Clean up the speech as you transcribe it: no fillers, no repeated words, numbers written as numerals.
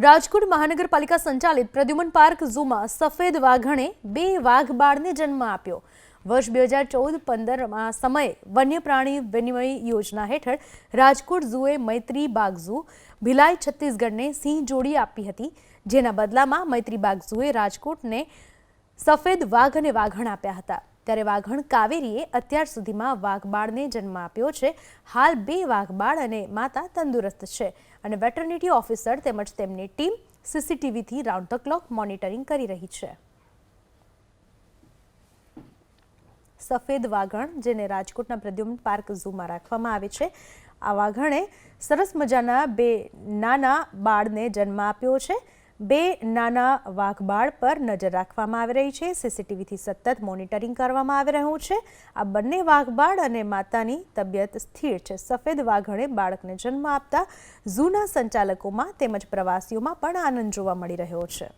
રાજકોટ મહાનગરપાલિકા સંચાલિત પ્રદ્યુમન પાર્ક ઝૂમાં સફેદ વાઘણે 2 વાઘ બાળને જન્મ આપ્યો। વર્ષ 2014-15 સમયે વન્ય પ્રાણી વિનિમય યોજના હેઠળ રાજકોટ ઝૂએ મૈત્રી બાગ ઝૂ ભિલાઈ છત્તીસગઢને સિંહ જોડી આપી હતી, જેના બદલામાં મૈત્રી બાગ ઝૂએ રાજકોટને સફેદ વાઘ અને વાઘણ આપ્યા હતા। ત્યારે વાઘણ કાવેરીએ અત્યાર સુધીમાં વાઘબાળને જન્મ આપ્યો છે। હાલ 2 વાઘબાળ અને માતા તંદુરસ્ત છે અને વેટરનિટી ઓફિસર તેમજ તેમની ટીમ સીસીટીવીથી રાઉન્ડ ધ ક્લોક મોનિટરિંગ કરી રહી છે। સફેદ વાઘણ જેને રાજકોટના પ્રદ્યુમન પાર્ક ઝૂમાં રાખવામાં આવે છે, આ વાઘણે સરસ મજાના 2 નાના બાળને જન્મ આપ્યો છે। 2 નાના વાઘબાળ પર નજર રાખવામાં આવી રહી છે, સીસીટીવીથી સતત મોનિટરિંગ કરવામાં આવી રહ્યું છે। આ બંને વાઘબાળ અને માતાની તબિયત સ્થિર છે। સફેદ વાઘણે બાળકને જન્મ આપતા ઝૂના સંચાલકોમાં તેમજ પ્રવાસીઓમાં પણ આનંદ જોવા મળી રહ્યો છે।